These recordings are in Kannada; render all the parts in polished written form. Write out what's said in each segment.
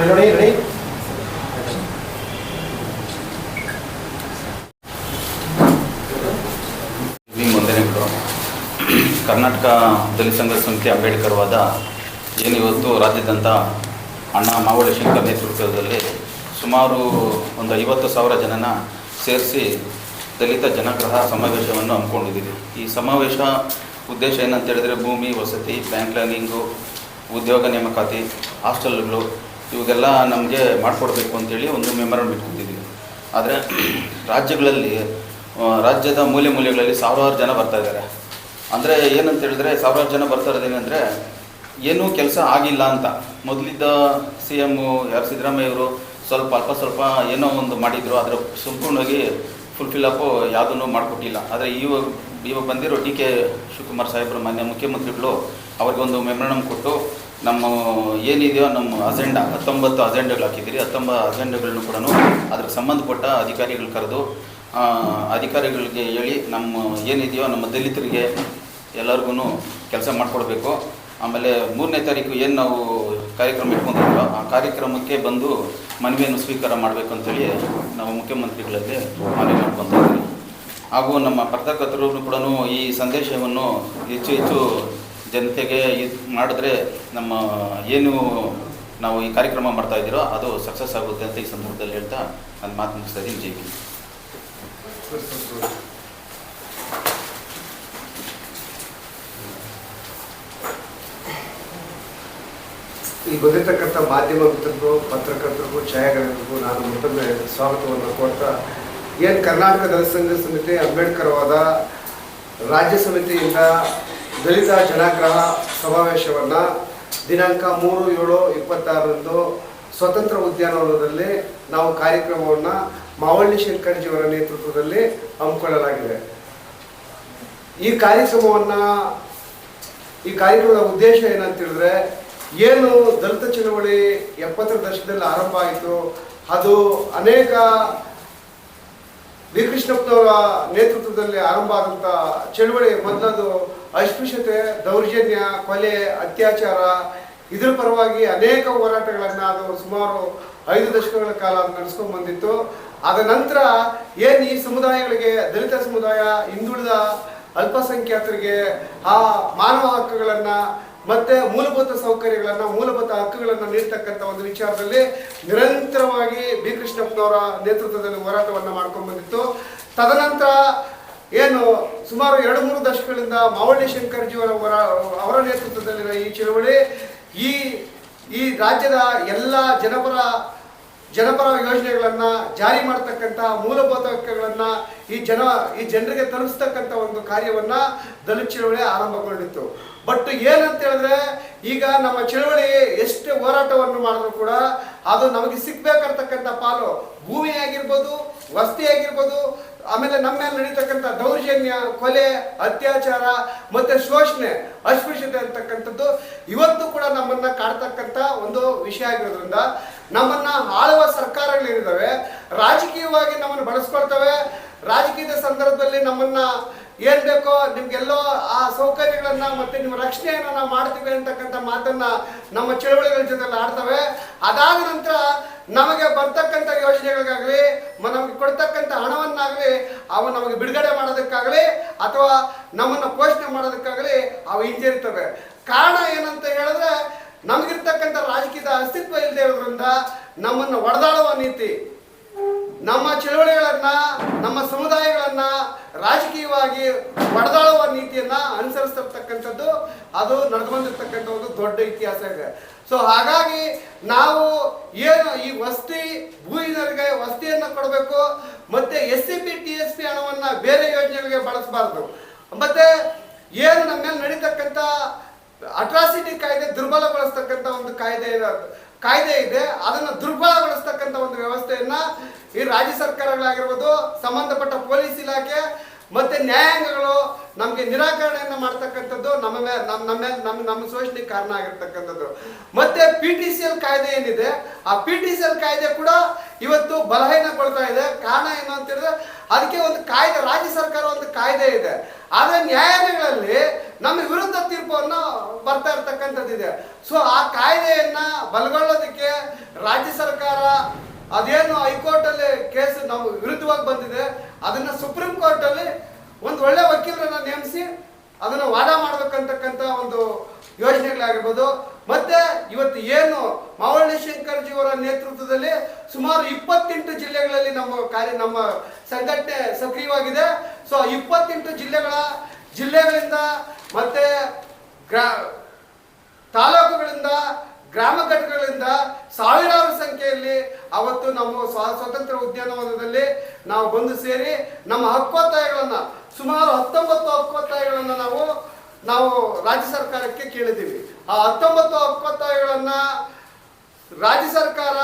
ready? ವಂದನೆಗಳು. ಕರ್ನಾಟಕ ದಲಿತ ಸಂಘರ್ಷ ಸಮಿತಿ ಅಂಬೇಡ್ಕರ್ವಾದ ಏನಿವತ್ತು ರಾಜ್ಯಾದ್ಯಂತ ಅಣ್ಣ ಮಾವಳ್ಳಿ ಶಂಕರ್ ನೇತೃತ್ವದಲ್ಲಿ ಸುಮಾರು ಒಂದು 50,000 ಜನನ ಸೇರಿಸಿ ದಲಿತ ಜನಗ್ರಹ ಸಮಾವೇಶವನ್ನು ಹಮ್ಮಿಕೊಂಡಿದ್ದೀವಿ. ಈ ಸಮಾವೇಶ ಉದ್ದೇಶ ಏನಂತ ಹೇಳಿದರೆ ಭೂಮಿ, ವಸತಿ, ಬ್ಯಾಂಕ್ ಲೋನಿಂಗು, ಉದ್ಯೋಗ ನೇಮಕಾತಿ, ಹಾಸ್ಟೆಲ್ಗಳು ಇವಾಗೆಲ್ಲ ನಮಗೆ ಮಾಡಿಕೊಡ್ಬೇಕು ಅಂತೇಳಿ ಒಂದು ಮೆಮೊರಂಡಮ್ ಇಟ್ಕೊಂಡಿದ್ದೀವಿ. ಆದರೆ ರಾಜ್ಯದ ಮೂಲೆಗಳಲ್ಲಿ ಸಾವಿರಾರು ಜನ ಬರ್ತಾಯಿದ್ದಾರೆ. ಅಂದರೆ ಏನಂತ ಹೇಳಿದ್ರೆ ಸಾವಿರಾರು ಜನ ಬರ್ತಾ ಇರೋದೇನೆಂದರೆ ಏನೂ ಕೆಲಸ ಆಗಿಲ್ಲ ಅಂತ. ಮೊದಲಿದ್ದ CM ಯಾರು ಸಿದ್ದರಾಮಯ್ಯವರು ಅಲ್ಪ ಸ್ವಲ್ಪ ಏನೋ ಒಂದು ಮಾಡಿದರು, ಅದರ ಸಂಪೂರ್ಣವಾಗಿ ಫುಲ್ಫಿಲ್ಲಪ್ಪು ಯಾವುದನ್ನು ಮಾಡಿಕೊಟ್ಟಿಲ್ಲ. ಆದರೆ ಇವಾಗ ಬಂದಿರೋ DK ಶಿವಕುಮಾರ್ ಸಾಹೇಬರು ಮಾನ್ಯ ಮುಖ್ಯಮಂತ್ರಿಗಳು ಅವ್ರಿಗೆ ಒಂದು ಮೆಮೊರಂಡಮ್ ಕೊಟ್ಟು ನಮ್ಮ ಏನಿದೆಯೋ ನಮ್ಮ ಅಜೆಂಡಾ 19 ಅಜೆಂಡಗಳು ಹಾಕಿದ್ದೀರಿ. 19 ಅಜೆಂಡಗಳನ್ನು ಕೂಡ ಅದಕ್ಕೆ ಸಂಬಂಧಪಟ್ಟ ಅಧಿಕಾರಿಗಳು ಕರೆದು ಅಧಿಕಾರಿಗಳಿಗೆ ಹೇಳಿ ನಮ್ಮ ಏನಿದೆಯೋ ನಮ್ಮ ದಲಿತರಿಗೆ ಎಲ್ಲರಿಗೂ ಕೆಲಸ ಮಾಡಿಕೊಡ್ಬೇಕು. ಆಮೇಲೆ 3ನೇ ತಾರೀಕು ಏನು ನಾವು ಕಾರ್ಯಕ್ರಮ ಇಟ್ಕೊಂಡಿದ್ದೀವೋ ಆ ಕಾರ್ಯಕ್ರಮಕ್ಕೆ ಬಂದು ಮನವಿಯನ್ನು ಸ್ವೀಕಾರ ಮಾಡಬೇಕು ಅಂತೇಳಿ ನಾವು ಮುಖ್ಯಮಂತ್ರಿಗಳಲ್ಲಿ ಮನವಿ ಮಾಡ್ಕೊತಾ ಇದ್ದೀವಿ. ಹಾಗೂ ನಮ್ಮ ಪತ್ರಕರ್ತರು ಕೂಡ ಈ ಸಂದೇಶವನ್ನು ಹೆಚ್ಚು ಜನತೆಗೆ ಮಾಡಿದ್ರೆ ನಮ್ಮ ಏನು ನಾವು ಈ ಕಾರ್ಯಕ್ರಮ ಮಾಡ್ತಾ ಇದ್ದೀರೋ ಅದು ಸಕ್ಸಸ್ ಆಗುತ್ತೆ ಅಂತ ಈ ಸಂದರ್ಭದಲ್ಲಿ ಹೇಳ್ತಾ ನಾನು ಮಾತು ಮುಗಿಸ್ತಾ ಇದ್ದೀನಿ. ಜೈ ಹಿಂದ್. ಈ ಬಂದಿರತಕ್ಕಂಥ ಮಾಧ್ಯಮ ಮಿತ್ರರಿಗೂ, ಪತ್ರಕರ್ತರಿಗೂ, ಛಾಯಾಗ್ರಾಹಕರಿಗೂ ನಾನು ಮತ್ತೊಮ್ಮೆ ಸ್ವಾಗತವನ್ನು ಕೋರ್ತಾ, ಏನು ಕರ್ನಾಟಕ ದಲಿತ ಸಂಘರ್ಷ ಸಮಿತಿ ಅಂಬೇಡ್ಕರ್ವಾದ ರಾಜ್ಯ ಸಮಿತಿಯಿಂದ ದಲಿತ ಜನಾಗ್ರಹ ಸಮಾವೇಶವನ್ನು ದಿನಾಂಕ 3/7/26ರಂದು ಸ್ವತಂತ್ರ ಉದ್ಯಾನವನದಲ್ಲಿ ನಾವು ಕಾರ್ಯಕ್ರಮವನ್ನು ಮಾವಳ್ಳಿ ಶಂಕರ್ಜಿಯವರ ನೇತೃತ್ವದಲ್ಲಿ ಹಮ್ಮಿಕೊಳ್ಳಲಾಗಿದೆ. ಈ ಕಾರ್ಯಕ್ರಮದ ಉದ್ದೇಶ ಏನಂತ ಹೇಳಿದ್ರೆ, ಏನು ದಲಿತ ಚಳವಳಿ 70ರ ದಶಕದಲ್ಲಿ ಆರಂಭ ಆಯಿತು, ಅದು ಅನೇಕ ವಿ ಕೃಷ್ಣಪ್ಪನವರ ನೇತೃತ್ವದಲ್ಲಿ ಆರಂಭ ಆದಂಥ ಚಳವಳಿ ಮೊದಲದು ಅಸ್ಪೃಶ್ಯತೆ, ದೌರ್ಜನ್ಯ, ಕೊಲೆ, ಅತ್ಯಾಚಾರ, ಇದರ ಪರವಾಗಿ ಅನೇಕ ಹೋರಾಟಗಳನ್ನು ಅದು ಸುಮಾರು 5 ದಶಕಗಳ ಕಾಲ ನಡೆಸ್ಕೊಂಡು ಬಂದಿತ್ತು. ಆದ ನಂತರ ಏನು ಈ ಸಮುದಾಯಗಳಿಗೆ, ದಲಿತ ಸಮುದಾಯ, ಹಿಂದುಳಿದ ಅಲ್ಪಸಂಖ್ಯಾತರಿಗೆ ಆ ಮಾನವ ಹಕ್ಕುಗಳನ್ನು ಮತ್ತೆ ಮೂಲಭೂತ ಸೌಕರ್ಯಗಳನ್ನು, ಮೂಲಭೂತ ಹಕ್ಕುಗಳನ್ನು ನೀಡ್ತಕ್ಕಂಥ ಒಂದು ವಿಚಾರದಲ್ಲಿ ನಿರಂತರವಾಗಿ ಬಿ ಕೃಷ್ಣಪ್ಪನವರ ನೇತೃತ್ವದಲ್ಲಿ ಹೋರಾಟವನ್ನು ಮಾಡ್ಕೊಂಡು ಬಂದಿತ್ತು. ತದನಂತರ ಏನು ಸುಮಾರು 2-3 ದಶಕಗಳಿಂದ ಮಾವಳ್ಳಿ ಶಂಕರ್ಜಿಯವರ ಅವರ ನೇತೃತ್ವದಲ್ಲಿನ ಈ ಚಳವಳಿ ಈ ರಾಜ್ಯದ ಎಲ್ಲ ಜನಪರ ಯೋಜನೆಗಳನ್ನು ಜಾರಿ ಮಾಡ್ತಕ್ಕಂಥ, ಮೂಲಭೂತ ಹಕ್ಕುಗಳನ್ನು ಈ ಜನರಿಗೆ ತಲುಪಿಸ್ತಕ್ಕಂಥ ಒಂದು ಕಾರ್ಯವನ್ನು ದಲಿತ ಚಳವಳಿ ಆರಂಭಗೊಂಡಿತ್ತು. ಬಟ್ ಏನಂತ ಹೇಳಿದ್ರೆ, ಈಗ ನಮ್ಮ ಚಳವಳಿ ಎಷ್ಟು ಹೋರಾಟವನ್ನು ಮಾಡಿದ್ರು ಕೂಡ ಅದು ನಮಗೆ ಸಿಗ್ಬೇಕಾಗಿರ್ತಕ್ಕಂಥ ಪಾಲು, ಭೂಮಿ ಆಗಿರ್ಬೋದು, ವಸತಿ ಆಗಿರ್ಬೋದು, ಆಮೇಲೆ ನಮ್ಮ ಮೇಲೆ ನಡೀತಕ್ಕಂಥ ದೌರ್ಜನ್ಯ, ಕೊಲೆ, ಅತ್ಯಾಚಾರ ಮತ್ತೆ ಶೋಷಣೆ, ಅಸ್ಪೃಶ್ಯತೆ ಅಂತಕ್ಕಂಥದ್ದು ಇವತ್ತು ಕೂಡ ನಮ್ಮನ್ನ ಕಾಡ್ತಕ್ಕಂಥ ಒಂದು ವಿಷಯ ಆಗಿರೋದ್ರಿಂದ ನಮ್ಮನ್ನ ಆಳುವ ಸರ್ಕಾರಗಳಿದ್ದಾವೆ, ರಾಜಕೀಯವಾಗಿ ನಮ್ಮನ್ನು ಬಳಸ್ಕೊಳ್ತವೆ. ರಾಜಕೀಯದ ಸಂದರ್ಭದಲ್ಲಿ ನಮ್ಮನ್ನ ಏನ್ ಬೇಕೋ ನಿಮ್ಗೆಲ್ಲೋ ಆ ಸೌಕರ್ಯಗಳನ್ನ ಮತ್ತೆ ನಿಮ್ಮ ರಕ್ಷಣೆಯನ್ನು ನಾವು ಮಾಡ್ತೀವಿ ಅಂತಕ್ಕಂಥ ಮಾತನ್ನ ನಮ್ಮ ಚಳವಳಿಗಳ ಜೊತೆಲಿ ಆಡ್ತವೆ. ಅದಾದ ನಂತರ ನಮಗೆ ಬರ್ತಕ್ಕಂಥ ಯೋಜನೆಗಳಿಗಾಗಲಿ, ನಮಗೆ ಕೊಡ್ತಕ್ಕಂಥ ಹಣವನ್ನಾಗಲಿ ಅವು ನಮಗೆ ಬಿಡುಗಡೆ ಮಾಡೋದಕ್ಕಾಗಲಿ ಅಥವಾ ನಮ್ಮನ್ನು ಪೋಷಣೆ ಮಾಡೋದಕ್ಕಾಗಲಿ ಅವು ಹಿಂಜರಿತವೆ. ಕಾರಣ ಏನಂತ ಹೇಳಿದ್ರೆ, ನಮಗಿರ್ತಕ್ಕಂಥ ರಾಜಕೀಯದ ಅಸ್ತಿತ್ವ ಇಲ್ಲದೆ ಇರೋದ್ರಿಂದ ನಮ್ಮನ್ನು ಒಡೆದಾಡುವ ನೀತಿ, ನಮ್ಮ ಚಳವಳಿಗಳನ್ನ, ನಮ್ಮ ಸಮುದಾಯಗಳನ್ನ ರಾಜಕೀಯವಾಗಿ ಒಡೆದಾಳುವ ನೀತಿಯನ್ನ ಅನುಸರಿಸ್ತಕ್ಕಂಥದ್ದು ಅದು ನಡೆದು ಬಂದಿರ್ತಕ್ಕಂಥ ಒಂದು ದೊಡ್ಡ ಇತಿಹಾಸ ಇದೆ. ಸೊ ಹಾಗಾಗಿ ನಾವು ಏನು ಈ ಭೂಮಿಯವರಿಗೆ ವಸತಿಯನ್ನು ಕೊಡಬೇಕು, ಮತ್ತೆ SCP TSP ಹಣವನ್ನ ಬೇರೆ ಯೋಜನೆಗಳಿಗೆ ಬಳಸಬಾರ್ದು. ಮತ್ತೆ ಏನು ನಮ್ಮ ಮೇಲೆ ನಡೀತಕ್ಕಂಥ ಅಟ್ರಾಸಿಟಿ ಕಾಯ್ದೆ ದುರ್ಬಲಗೊಳಿಸ್ತಕ್ಕಂಥ ಒಂದು ಕಾಯ್ದೆ ಇದೆ, ಅದನ್ನು ದುರ್ಬಲಗೊಳಿಸ್ತಕ್ಕಂಥ ಒಂದು ವ್ಯವಸ್ಥೆಯನ್ನ ಈ ರಾಜ್ಯ ಸರ್ಕಾರಗಳಾಗಿರ್ಬೋದು, ಸಂಬಂಧಪಟ್ಟ ಪೊಲೀಸ್ ಇಲಾಖೆ ಮತ್ತೆ ನ್ಯಾಯಾಂಗಗಳು ನಮಗೆ ನಿರಾಕರಣೆಯನ್ನು ಮಾಡ್ತಕ್ಕಂಥದ್ದು ನಮ್ಮ ಶೋಷಣೆಗೆ ಕಾರಣ ಆಗಿರ್ತಕ್ಕಂಥದ್ದು. ಮತ್ತೆ PTCL ಕಾಯ್ದೆ ಏನಿದೆ, ಆ PTCL ಕಾಯ್ದೆ ಕೂಡ ಇವತ್ತು ಬಲಹೀನಗೊಳ್ತಾ ಇದೆ. ಕಾರಣ ಏನು ಅಂತ ಹೇಳಿದ್ರೆ, ಅದಕ್ಕೆ ಒಂದು ಕಾಯ್ದೆ, ರಾಜ್ಯ ಸರ್ಕಾರ ಒಂದು ಕಾಯ್ದೆ ಇದೆ, ಆದರೆ ನ್ಯಾಯಾಲಯಗಳಲ್ಲಿ ನಮ್ಮ ವಿರುದ್ಧ ತೀರ್ಪು ರೂಪವನ್ನು ಬರ್ತಾ ಇರ್ತಕ್ಕಂಥದ್ದಿದೆ. ಸೊ ಆ ಕಾಯ್ದೆಯನ್ನ ಬಲಗೊಳ್ಳೋದಕ್ಕೆ ರಾಜ್ಯ ಸರ್ಕಾರ ಅದೇನು ಹೈಕೋರ್ಟ್ ಅಲ್ಲಿ ಕೇಸ್ ನಮ್ಮ ವಿರುದ್ಧವಾಗಿ ಬಂದಿದೆ, ಅದನ್ನ ಸುಪ್ರೀಂ ಕೋರ್ಟ್ ಅಲ್ಲಿ ಒಂದು ಒಳ್ಳೆ ವಕೀಲರನ್ನ ನೇಮಿಸಿ ಅದನ್ನ ವಾದ ಮಾಡ್ಬೇಕಂತಕ್ಕಂಥ ಒಂದು ಯೋಜನೆಗಳಾಗಿರ್ಬೋದು. ಮತ್ತೆ ಇವತ್ತು ಏನು ಮಾವಳ್ಳಿ ಶಂಕರ್ಜಿ ಅವರ ನೇತೃತ್ವದಲ್ಲಿ ಸುಮಾರು 28 ಜಿಲ್ಲೆಗಳಲ್ಲಿ ನಮ್ಮ ಸಂಘಟನೆ ಸಕ್ರಿಯವಾಗಿದೆ. ಸೊ 28 ಜಿಲ್ಲೆಗಳಿಂದ ಮತ್ತೆ ತಾಲೂಕುಗಳಿಂದ ಗ್ರಾಮ ಘಟಕಗಳಿಂದ ಸಾವಿರಾರು ಸಂಖ್ಯೆಯಲ್ಲಿ ಅವತ್ತು ನಮ್ಮ ಸ್ವಾತಂತ್ರ್ಯ ಉದ್ಯಾನವನದಲ್ಲಿ ನಾವು ಬಂದು ಸೇರಿ ನಮ್ಮ ಹಕ್ಕೊತ್ತಾಯಗಳನ್ನ ಸುಮಾರು 19 ಹಕ್ಕೊತ್ತಾಯಗಳನ್ನ ನಾವು ರಾಜ್ಯ ಸರ್ಕಾರಕ್ಕೆ ಕೇಳಿದ್ದೀವಿ. ಆ 19 ಹಕ್ಕೊತ್ತಾಯಗಳನ್ನ ರಾಜ್ಯ ಸರ್ಕಾರ,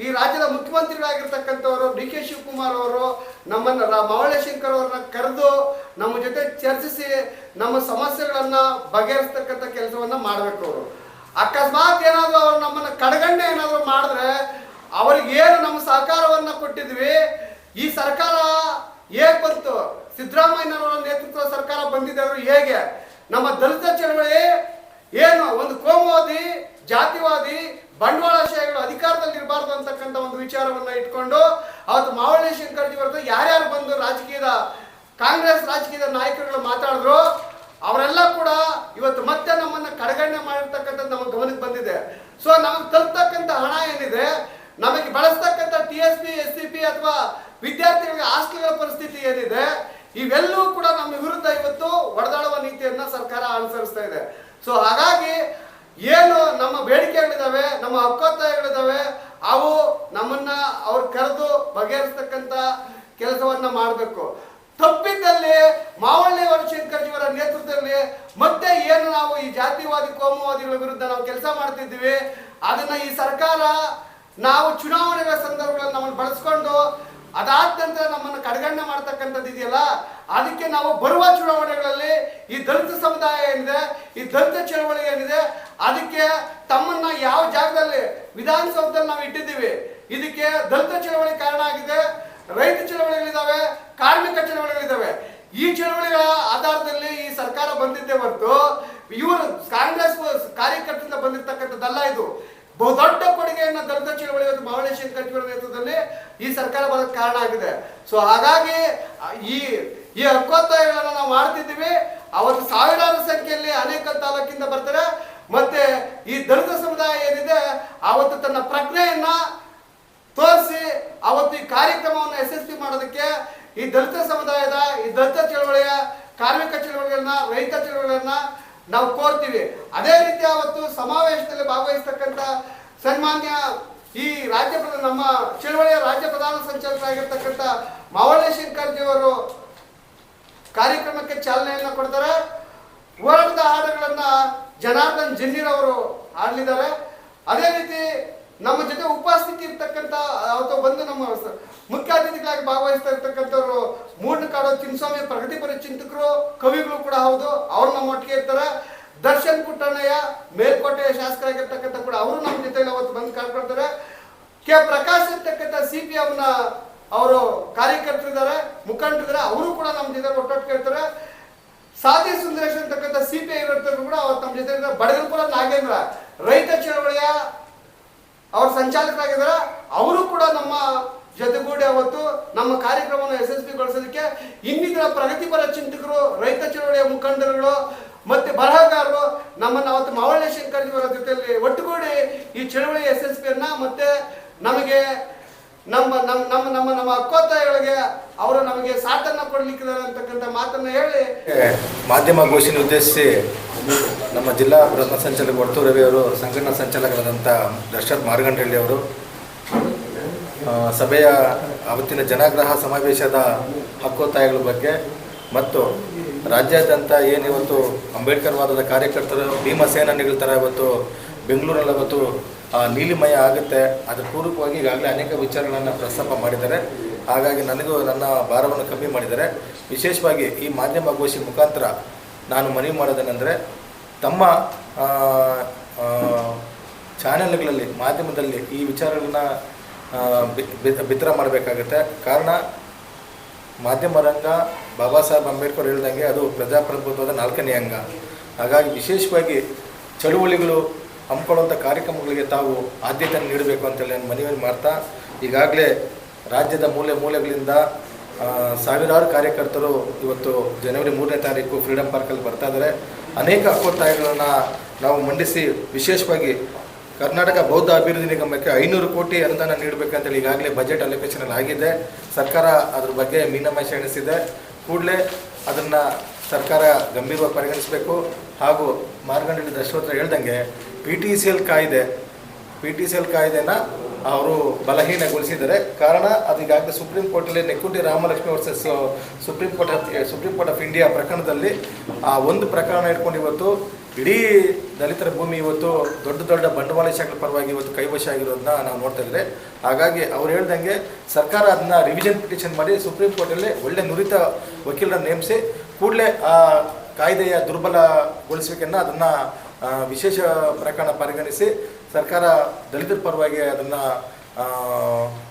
ಈ ರಾಜ್ಯದ ಮುಖ್ಯಮಂತ್ರಿಗಳಾಗಿರ್ತಕ್ಕಂಥವರು ಡಿ.ಕೆ. ಶಿವಕುಮಾರ್ ಅವರು ನಮ್ಮನ್ನ ಮಾವಳ್ಳಿ ಶಂಕರ್ ಅವ್ರನ್ನ ಕರೆದು ನಮ್ಮ ಜೊತೆ ಚರ್ಚಿಸಿ ನಮ್ಮ ಸಮಸ್ಯೆಗಳನ್ನ ಬಗೆಹರಿಸ್ತಕ್ಕಂಥ ಕೆಲಸವನ್ನ ಮಾಡಬೇಕು. ಅವರು ಅಕಸ್ಮಾತ್ ಏನಾದ್ರು ಅವ್ರು ನಮ್ಮನ್ನ ಕಡೆಗಣನೆ ಏನಾದ್ರು ಮಾಡಿದ್ರೆ ಅವ್ರಿಗೆ ಏನು ನಮ್ಮ ಸಹಕಾರವನ್ನ ಕೊಟ್ಟಿದ್ವಿ, ಈ ಸರ್ಕಾರ ಹೇಗೆ ಬಂತು, ಸಿದ್ದರಾಮಯ್ಯನವರ ನೇತೃತ್ವದ ಸರ್ಕಾರ ಬಂದಿದ್ದರು ಹೇಗೆ, ನಮ್ಮ ದಲಿತ ಚಳವಳಿ ಏನು ಒಂದು ಕೋಮುವಾದಿ ಜಾತಿವಾದಿ ಬಂಡವಾಳಶಾಹಿಗಳು ಅಧಿಕಾರದಲ್ಲಿ ಇರಬಾರ್ದು ಅಂತಕ್ಕಂಥ ಒಂದು ವಿಚಾರವನ್ನ ಇಟ್ಕೊಂಡು ಅವತ್ತು ಮಾವಳ್ಳಿ ಶಂಕರ್ಜಿ ಅವರದ್ದು ಯಾರ್ಯಾರು ಬಂದು ಕಾಂಗ್ರೆಸ್ ರಾಜಕೀಯದ ನಾಯಕರುಗಳು ಮಾತಾಡಿದ್ರು ಅವರೆಲ್ಲ ಕೂಡ ಇವತ್ತು ಮತ್ತೆ ನಮ್ಮನ್ನ ಕಡೆಗಣನೆ ಮಾಡಿರ್ತಕ್ಕಂಥದ್ದು ನಮ್ಮ ಗಮನಕ್ಕೆ ಬಂದಿದೆ. ಸೊ ನಮಗೆ ತಲುಪತಕ್ಕಂಥ ಹಣ ಏನಿದೆ, ನಮಗೆ ಬಳಸ್ತಕ್ಕಂಥ TSP SCP ಅಥವಾ ವಿದ್ಯಾರ್ಥಿಗಳಿಗೆ ಹಾಸ್ಟೆಲ್ಗಳ ಪರಿಸ್ಥಿತಿ ಏನಿದೆ, ಇವೆಲ್ಲವೂ ಕೂಡ ನಮ್ಮ ವಿರುದ್ಧ ಇವತ್ತು ಹೊಡೆದಾಡುವ ನೀತಿಯನ್ನ ಸರ್ಕಾರ ಅನುಸರಿಸ್ತಾ ಇದೆ. ಸೊ ಹಾಗಾಗಿ ಏನು ನಮ್ಮ ಬೇಡಿಕೆಗಳಿದಾವೆ, ನಮ್ಮ ಹಕ್ಕೊತ್ತಾಯಗಳಿದಾವೆ, ಅವು ನಮ್ಮನ್ನ ಅವ್ರು ಕರೆದು ಬಗೆಹರಿಸ್ತಕ್ಕಂಥ ಕೆಲಸವನ್ನ ಮಾಡಬೇಕು. ತಪ್ಪಿದ್ದಲ್ಲಿ ಮಾವಳ್ಳಿ ಶಂಕರ್ಜಿ ಅವರ ನೇತೃತ್ವದಲ್ಲಿ ಮತ್ತೆ ಏನು ನಾವು ಈ ಜಾತಿವಾದಿ ಕೋಮುವಾದಿಗಳ ವಿರುದ್ಧ ನಾವು ಕೆಲಸ ಮಾಡ್ತಿದ್ದೀವಿ, ಅದನ್ನ ಈ ಸರ್ಕಾರ ನಾವು ಚುನಾವಣೆಗಳ ಸಂದರ್ಭಗಳಲ್ಲಿ ನಮ್ಮನ್ನು ಬಳಸ್ಕೊಂಡು ಅದಾದ ನಂತರ ನಮ್ಮನ್ನು ಕಡೆಗಣನೆ ಮಾಡ್ತಕ್ಕಂಥದ್ದು ಇದೆಯಲ್ಲ, ಅದಕ್ಕೆ ನಾವು ಬರುವ ಚುನಾವಣೆಗಳಲ್ಲಿ ಈ ದಲಿತ ಸಮುದಾಯ ಏನಿದೆ, ಈ ದಲಿತ ಚಳವಳಿ ಏನಿದೆ, ಅದಕ್ಕೆ ತಮ್ಮನ್ನ ಯಾವ ಜಾಗದಲ್ಲಿ ವಿಧಾನಸೌಧದಲ್ಲಿ ನಾವು ಇಟ್ಟಿದ್ದೀವಿ, ಇದಕ್ಕೆ ದಲಿತ ಚಳವಳಿ ಕಾರಣ ಆಗಿದೆ, ರೈತ ಚಳವಳಿಗಳಿದಾವೆ, ಕಾರ್ಮಿಕ ಚಳವಳಿಗಳಿದಾವೆ. ಈ ಚಳವಳಿಗಳ ಆಧಾರದಲ್ಲಿ ಈ ಸರ್ಕಾರ ಬಂದಿದ್ದೇ ಹೊರತು ಇವರು ಕಾಂಗ್ರೆಸ್ ಕಾರ್ಯಕರ್ತರಿಂದ ಬಂದಿರತಕ್ಕಂಥದ್ದಲ್ಲ. ಇದು ಬಹುದೊಡ್ಡ ಕೊಡುಗೆಯನ್ನ ದಲಿತ ಚಳವಳಿ ಮಾವಳ್ಳಿ ಶಂಕರ್ಜಿ ಅವರ ನೇತೃತ್ವದಲ್ಲಿ ಈ ಸರ್ಕಾರ ಬರೋಕ್ಕೆ ಕಾರಣ ಆಗಿದೆ. ಸೊ ಹಾಗಾಗಿ ಈ ಹಕ್ಕೊತ್ತಾಯಗಳನ್ನ ನಾವು ಮಾಡ್ತಿದ್ದೀವಿ. ಅವತ್ತು ಸಾವಿರಾರು ಸಂಖ್ಯೆಯಲ್ಲಿ ಅನೇಕ ತಾಲೂಕಿಂದ ಬರ್ತಾರೆ. ಮತ್ತೆ ಈ ದಲಿತ ಸಮುದಾಯ ಏನಿದೆ ಅವತ್ತು ತನ್ನ ಪ್ರಜ್ಞೆಯನ್ನ ತೋರಿಸಿ ಅವತ್ತು ಈ ಕಾರ್ಯಕ್ರಮವನ್ನು ಯಶಸ್ವಿ ಮಾಡೋದಕ್ಕೆ ಈ ದಲಿತ ಸಮುದಾಯದ, ಈ ದಲಿತ ಚಳವಳಿಯ, ಕಾರ್ಮಿಕ ಚಳವಳಿಗಳನ್ನ, ರೈತ ಚಳವಳಿಗಳನ್ನ ನಾವು ಕೋರ್ತೀವಿ. ಅದೇ ರೀತಿ ಅವತ್ತು ಸಮಾವೇಶದಲ್ಲಿ ಭಾಗವಹಿಸ್ತಕ್ಕಂಥ ಸನ್ಮಾನ್ಯ ಈ ನಮ್ಮ ಚಳವಳಿಯ ರಾಜ್ಯ ಪ್ರಧಾನ ಸಂಚಾಲಕರಾಗಿರ್ತಕ್ಕಂಥ ಮಾವಳ್ಳಿ ಶಂಕರ್ಜಿ ಅವರು ಕಾರ್ಯಕ್ರಮಕ್ಕೆ ಚಾಲನೆಯನ್ನ ಕೊಡ್ತಾರೆ. ಹೋರಾಟದ ಹಾಡುಗಳನ್ನ ಜನಾರ್ದನ್ ಜನ್ನೀರ್ ಅವರು ಹಾಡಲಿದ್ದಾರೆ. ಅದೇ ರೀತಿ ನಮ್ಮ ಜೊತೆ ಉಪಸ್ಥಿತಿ ಇರ್ತಕ್ಕಂಥ ಅವತ್ತು ಬಂದು ನಮ್ಮ ಮುಖ್ಯ ಅತಿಥಿಗಳಾಗಿ ಭಾಗವಹಿಸ್ತಾ ಇರ್ತಕ್ಕಂಥವ್ರು ಮೂಡ್ನಕಾಡು ಚಿನ್ನಸ್ವಾಮಿ ಪ್ರಗತಿಪರ ಚಿಂತಕರು, ಕವಿಗಳು ಕೂಡ ಹೌದು, ಅವ್ರು ನಮ್ಮ ಒಟ್ಟಿಗೆ ಇರ್ತಾರೆ. ದರ್ಶನ್ ಪುಟ್ಟಣ್ಣಯ್ಯ ಮೇಲ್ಕೋಟೆಯ ಶಾಸಕರಾಗಿರ್ತಕ್ಕಂಥ ಕೂಡ ಅವರು ನಮ್ಮ ಜೊತೆ ಅವತ್ತು ಬಂದು ಕಾಡ್ಕೊಳ್ತಾರೆ. ಕೆ ಪ್ರಕಾಶ್ ಇರ್ತಕ್ಕಂಥ CPM ನ ಅವರು ಕಾರ್ಯಕರ್ತರಿದ್ದಾರೆ, ಮುಖಂಡರಿದ್ದಾರೆ, ಅವರು ಕೂಡ ನಮ್ಮ ಜೊತೆ ಒಟ್ಟೊಟ್ಟಿಗೆ ಇರ್ತಾರೆ. ಸಾಧಿ ಸುಂದರೇಶ್ ಅಂತಕ್ಕಂಥ CPI ಇರೋರು ಕೂಡ ಅವತ್ತು ನಮ್ಮ ಜೊತೆ ಇದ್ದಾರೆ. ಬಡಗಲ್ಪುರ ನಾಗೇಂದ್ರ ರೈತ ಚಳವಳಿಯ ಅವ್ರ ಸಂಚಾಲಕರಾಗಿದ್ದಾರೆ, ಅವರು ಕೂಡ ನಮ್ಮ ಜೊತೆಗೂಡಿ ಅವತ್ತು ನಮ್ಮ ಕಾರ್ಯಕ್ರಮವನ್ನು ಯಶಸ್ವಿಗೊಳಿಸೋದಕ್ಕೆ ಇನ್ನಿತರ ಪ್ರಗತಿಪರ ಚಿಂತಕರು, ರೈತ ಚಳವಳಿಯ ಮುಖಂಡರುಗಳು ಮತ್ತೆ ಬರಹಗಾರರು ನಮ್ಮನ್ನು ಅವತ್ತು ಮಾವಳ್ಳಿ ಶಂಕರ್ಜಿ ಅವರ ಜೊತೆಯಲ್ಲಿ ಒಟ್ಟುಗೂಡಿ ಈ ಚಳವಳಿಯ ಯಶಸ್ವಿಯನ್ನ ಮತ್ತೆ ನಮಗೆ ನಮ್ಮ ನಮ್ಮ ನಮ್ಮ ನಮ್ಮ ನಮ್ಮ ಹಕ್ಕೊತ್ತಾಯಗಳಿಗೆ ಅವರು ನಮಗೆ ಸಾಥನ್ನ ಕೊಡ್ಲಿಕ್ಕಿದ್ದಾರೆ ಅಂತಕ್ಕಂಥ ಮಾತನ್ನ ಹೇಳಿ ಮಾಧ್ಯಮ ಗೋಷ್ಠಿಯನ್ನು ಉದ್ದೇಶಿಸಿ ನಮ್ಮ ಜಿಲ್ಲಾ ಪ್ರಧಾನ ಸಂಚಾಲಕ ವರ್ತೂ ರವಿ ಅವರು, ಸಂಘಟನಾ ಸಂಚಾಲಕರಾದಂಥ ದರ್ಶನ್ ಮಾರ್ಗಂಡಳ್ಳಿ ಅವರು ಸಭೆಯ ಅವತ್ತಿನ ಜನಾಗ್ರಹ ಸಮಾವೇಶದ ಹಕ್ಕೊತ್ತಾಯಗಳ ಬಗ್ಗೆ ಮತ್ತು ರಾಜ್ಯಾದ್ಯಂತ ಏನಿವತ್ತು ಅಂಬೇಡ್ಕರ್ ವಾದದ ಕಾರ್ಯಕರ್ತರು ಭೀಮಸೇನ ನಿಲ್ತಾರೆ, ಇವತ್ತು ಬೆಂಗಳೂರಲ್ಲಿ ಅವತ್ತು ನೀಲಿಮಯ ಆಗುತ್ತೆ, ಅದರ ಪೂರ್ವಕವಾಗಿ ಈಗಾಗಲೇ ಅನೇಕ ವಿಚಾರಗಳನ್ನು ಪ್ರಸ್ತಾಪ ಮಾಡಿದ್ದಾರೆ. ಹಾಗಾಗಿ ನನಗೂ ನನ್ನ ಭಾರವನ್ನು ಕಮ್ಮಿ ಮಾಡಿದ್ದಾರೆ. ವಿಶೇಷವಾಗಿ ಈ ಮಾಧ್ಯಮ ಗೋಷ್ಠಿ ಮುಖಾಂತರ ನಾನು ಮನವಿ ಮಾಡೋದೇನೆಂದರೆ, ತಮ್ಮ ಚಾನೆಲ್ಗಳಲ್ಲಿ ಮಾಧ್ಯಮದಲ್ಲಿ ಈ ವಿಚಾರಗಳನ್ನ ಬಿತ್ತರ ಮಾಡಬೇಕಾಗುತ್ತೆ. ಕಾರಣ ಮಾಧ್ಯಮ ರಂಗ ಬಾಬಾ ಸಾಹೇಬ್ ಅಂಬೇಡ್ಕರ್ ಹೇಳ್ದಂಗೆ ಅದು ಪ್ರಜಾಪ್ರಭುತ್ವದ 4ನೇ ಅಂಗ. ಹಾಗಾಗಿ ವಿಶೇಷವಾಗಿ ಚಳುವಳಿಗಳು ಹಮ್ಮಿಕೊಳ್ಳುವಂಥ ಕಾರ್ಯಕ್ರಮಗಳಿಗೆ ತಾವು ಆದ್ಯತೆಯನ್ನು ನೀಡಬೇಕು ಅಂತೇಳಿ ನಾನು ಮನವಿ ಮಾಡ್ತಾ, ಈಗಾಗಲೇ ರಾಜ್ಯದ ಮೂಲೆ ಮೂಲೆಗಳಿಂದ ಸಾವಿರಾರು ಕಾರ್ಯಕರ್ತರು ಇವತ್ತು ಜನವರಿ 3ನೇ ತಾರೀಕು ಫ್ರೀಡಮ್ ಪಾರ್ಕಲ್ಲಿ ಬರ್ತಾ ಇದ್ದಾರೆ. ಅನೇಕ ಒತ್ತಾಯಗಳನ್ನು ನಾವು ಮಂಡಿಸಿ ವಿಶೇಷವಾಗಿ ಕರ್ನಾಟಕ ಬೌದ್ಧ ಅಭಿವೃದ್ಧಿ ನಿಗಮಕ್ಕೆ 500 ಕೋಟಿ ಅನುದಾನ ನೀಡಬೇಕಂತೇಳಿ ಈಗಾಗಲೇ ಬಜೆಟ್ ಅಲೋಕೇಶನಲ್ಲಿ ಆಗಿದೆ. ಸರ್ಕಾರ ಅದ್ರ ಬಗ್ಗೆ ಮೀನಮೇಷ ಎಣಿಸಿದೆ. ಕೂಡಲೇ ಅದನ್ನು ಸರ್ಕಾರ ಗಂಭೀರವಾಗಿ ಪರಿಗಣಿಸಬೇಕು. ಹಾಗೂ ಮಾರ್ಗಂಡಳ್ಳಿ ದಶರಥ ಹೇಳ್ದಂಗೆ PTCL ಕಾಯ್ದೆನ ಅವರು ಬಲಹೀನಗೊಳಿಸಿದ್ದಾರೆ. ಕಾರಣ ಅದು ಈಗಾಗಲೇ ಸುಪ್ರೀಂ ಕೋರ್ಟಲ್ಲಿ Nekkundi Ramalakshmi versus supreme court of India ಪ್ರಕರಣದಲ್ಲಿ ಆ ಒಂದು ಪ್ರಕರಣ ಇಟ್ಕೊಂಡು ಇವತ್ತು ಇಡೀ ದಲಿತರ ಭೂಮಿ ಇವತ್ತು ದೊಡ್ಡ ದೊಡ್ಡ ಬಂಡವಾಳಶಾಹಿಗಳ ಪರವಾಗಿ ಇವತ್ತು ಕೈವಶ ಆಗಿರೋದನ್ನ ನಾವು ನೋಡ್ತಾ ಇದ್ರೆ. ಹಾಗಾಗಿ ಅವ್ರು ಹೇಳ್ದಂಗೆ ಸರ್ಕಾರ ಅದನ್ನ ರಿವಿಷನ್ ಪಿಟಿಷನ್ ಮಾಡಿ ಸುಪ್ರೀಂ ಕೋರ್ಟಲ್ಲಿ ಒಳ್ಳೆ ನುರಿತ ವಕೀಲರನ್ನು ನೇಮಿಸಿ ಕೂಡಲೇ ಆ ಕಾಯ್ದೆಯ ದುರ್ಬಲಗೊಳಿಸುವಿಕೆಯನ್ನು ಅದನ್ನು ವಿಶೇಷ ಪ್ರಕರಣ ಪರಿಗಣಿಸಿ ಸರ್ಕಾರ ದಲಿತರ ಪರವಾಗಿ ಅದನ್ನು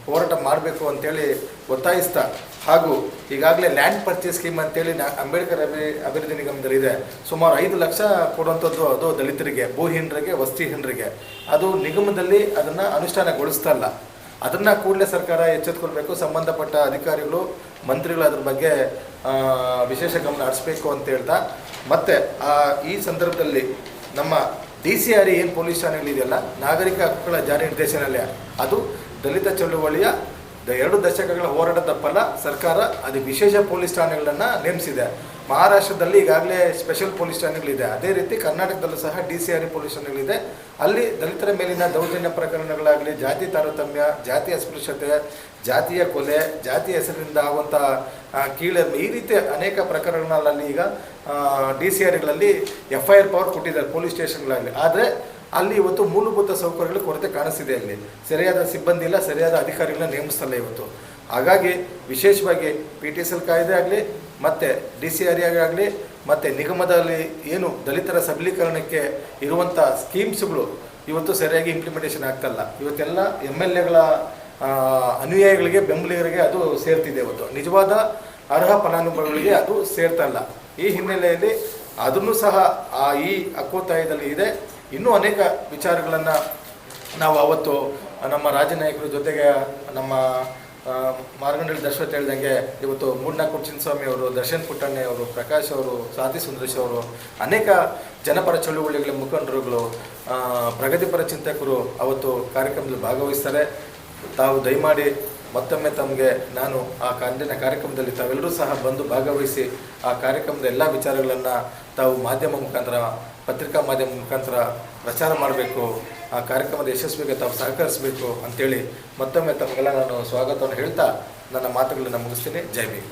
ಹೋರಾಟ ಮಾಡಬೇಕು ಅಂತೇಳಿ ಒತ್ತಾಯಿಸ್ತಾ, ಹಾಗೂ ಈಗಾಗಲೇ ಲ್ಯಾಂಡ್ ಪರ್ಚೇಸ್ ಸ್ಕೀಮ್ ಅಂತೇಳಿ ಅಂಬೇಡ್ಕರ್ ಅಭಿವೃದ್ಧಿ ನಿಗಮದಲ್ಲಿ ಇದೆ. ಸುಮಾರು 5 ಲಕ್ಷ ಕೊಡುವಂಥದ್ದು ಅದು ದಲಿತರಿಗೆ, ಭೂಹೀನರಿಗೆ, ವಸತಿಹೀನರಿಗೆ. ಅದು ನಿಗಮದಲ್ಲಿ ಅದನ್ನು ಅನುಷ್ಠಾನಗೊಳಿಸ್ತಾ ಇಲ್ಲ. ಅದನ್ನು ಕೂಡಲೇ ಸರ್ಕಾರ ಎಚ್ಚೆತ್ತುಕೊಳ್ಬೇಕು. ಸಂಬಂಧಪಟ್ಟ ಅಧಿಕಾರಿಗಳು, ಮಂತ್ರಿಗಳು ಅದ್ರ ಬಗ್ಗೆ ವಿಶೇಷ ಗಮನ ಹರಿಸಬೇಕು ಅಂತ ಹೇಳ್ತಾ, ಮತ್ತು ಈ ಸಂದರ್ಭದಲ್ಲಿ ನಮ್ಮ DCR ಏನು ಪೊಲೀಸ್ ಠಾಣೆಗಳಿದೆಯಲ್ಲ, ನಾಗರಿಕ ಹಕ್ಕುಗಳ ಜಾರಿ ನಿರ್ದೇಶನಾಲಯ, ಅದು ದಲಿತ ಚಳುವಳಿಯ 2 ದಶಕಗಳ ಹೋರಾಟದ ಫಲ. ಸರ್ಕಾರ ಅದು ವಿಶೇಷ ಪೊಲೀಸ್ ಠಾಣೆಗಳನ್ನು ನೇಮಿಸಿದೆ. ಮಹಾರಾಷ್ಟ್ರದಲ್ಲಿ ಈಗಾಗಲೇ ಸ್ಪೆಷಲ್ ಪೊಲೀಸ್ ಠಾಣೆಗಳಿದೆ. ಅದೇ ರೀತಿ ಕರ್ನಾಟಕದಲ್ಲೂ ಸಹ DCR ಪೊಲೀಸ್ ಠಾಣೆಗಳಿದೆ. ಅಲ್ಲಿ ದಲಿತರ ಮೇಲಿನ ದೌರ್ಜನ್ಯ ಪ್ರಕರಣಗಳಾಗಲಿ, ಜಾತಿ ತಾರತಮ್ಯ, ಜಾತಿ ಅಸ್ಪೃಶ್ಯತೆ, ಜಾತಿಯ ಕೊಲೆ, ಜಾತಿಯ ಹೆಸರಿನಿಂದ ಆಗುವಂಥ ಕೀಳರಿಮೆ, ಈ ರೀತಿ ಅನೇಕ ಪ್ರಕರಣಗಳಲ್ಲಿ ಈಗ DCRಗಳಲ್ಲಿ FIR ಪವರ್ ಕೊಟ್ಟಿದ್ದಾರೆ ಪೊಲೀಸ್ ಸ್ಟೇಷನ್ಗಳಲ್ಲಿ. ಆದರೆ ಅಲ್ಲಿ ಇವತ್ತು ಮೂಲಭೂತ ಸೌಕರ್ಯಗಳ ಕೊರತೆ ಕಾಣಿಸ್ತಿದೆ. ಅಲ್ಲಿ ಸರಿಯಾದ ಸಿಬ್ಬಂದಿ ಇಲ್ಲ, ಸರಿಯಾದ ಅಧಿಕಾರಿಗಳನ್ನ ನೇಮಿಸ್ತಲ್ಲ ಇವತ್ತು. ಹಾಗಾಗಿ ವಿಶೇಷವಾಗಿ PTCL ಕಾಯ್ದೆ ಆಗಲಿ, ಮತ್ತು DCR ಆಗಲಿ, ಮತ್ತು ನಿಗಮದಲ್ಲಿ ಏನು ದಲಿತರ ಸಬಲೀಕರಣಕ್ಕೆ ಇರುವಂಥ ಸ್ಕೀಮ್ಸ್ಗಳು ಇವತ್ತು ಸರಿಯಾಗಿ ಇಂಪ್ಲಿಮೆಂಟೇಷನ್ ಆಗ್ತಲ್ಲ. ಇವತ್ತೆಲ್ಲ MLAಗಳ ಅನುಯಾಯಿಗಳಿಗೆ, ಬೆಂಬಲಿಗರಿಗೆ ಅದು ಸೇರ್ತಿದೆ. ಇವತ್ತು ನಿಜವಾದ ಅರ್ಹ ಫಲಾನುಭವಿಗಳಿಗೆ ಅದು ಸೇರ್ತಾ ಇಲ್ಲ. ಈ ಹಿನ್ನೆಲೆಯಲ್ಲಿ ಅದನ್ನು ಸಹ ಈ ಹಕ್ಕೊತ್ತಾಯದಲ್ಲಿ ಇದೆ. ಇನ್ನೂ ಅನೇಕ ವಿಚಾರಗಳನ್ನು ನಾವು ಅವತ್ತು ನಮ್ಮ ರಾಜ್ಯ ನಾಯಕರ ಜೊತೆಗೆ ನಮ್ಮ ಮಾರ್ಗಂಡಳ್ಳಿ ದಶರಥ ಹೇಳ್ದಂಗೆ ಇವತ್ತು ಮೂಡ್ನಾಕೂರು ಚಿನ್ನಸ್ವಾಮಿ ಅವರು, ದರ್ಶನ್ ಪುಟ್ಟಣ್ಣೆ ಅವರು, ಪ್ರಕಾಶ್ ಅವರು, ಸಾಧಿ ಸುಂದರೇಶ್ ಅವರು, ಅನೇಕ ಜನಪರ ಚಳುವಳಿಗಳ ಮುಖಂಡರುಗಳು, ಪ್ರಗತಿಪರ ಚಿಂತಕರು ಅವತ್ತು ಕಾರ್ಯಕ್ರಮದಲ್ಲಿ ಭಾಗವಹಿಸ್ತಾರೆ. ತಾವು ದಯಮಾಡಿ ಮತ್ತೊಮ್ಮೆ ತಮಗೆ ನಾನು ಆ ಕಾರ್ಯಕ್ರಮದಲ್ಲಿ ತಾವೆಲ್ಲರೂ ಸಹ ಬಂದು ಭಾಗವಹಿಸಿ ಆ ಕಾರ್ಯಕ್ರಮದ ಎಲ್ಲ ವಿಚಾರಗಳನ್ನು ತಾವು ಮಾಧ್ಯಮ ಮುಖಾಂತರ, ಪತ್ರಿಕಾ ಮಾಧ್ಯಮ ಮುಖಾಂತರ ಪ್ರಚಾರ ಮಾಡಬೇಕು. ಆ ಕಾರ್ಯಕ್ರಮದ ಯಶಸ್ವಿಗೆ ತಾವು ಸಹಕರಿಸಬೇಕು ಅಂಥೇಳಿ ಮತ್ತೊಮ್ಮೆ ತಮಗೆಲ್ಲ ನಾನು ಸ್ವಾಗತವನ್ನು ಹೇಳ್ತಾ ನನ್ನ ಮಾತುಗಳನ್ನು ಮುಗಿಸ್ತೀನಿ. ಜೈ ಭೀಮ್.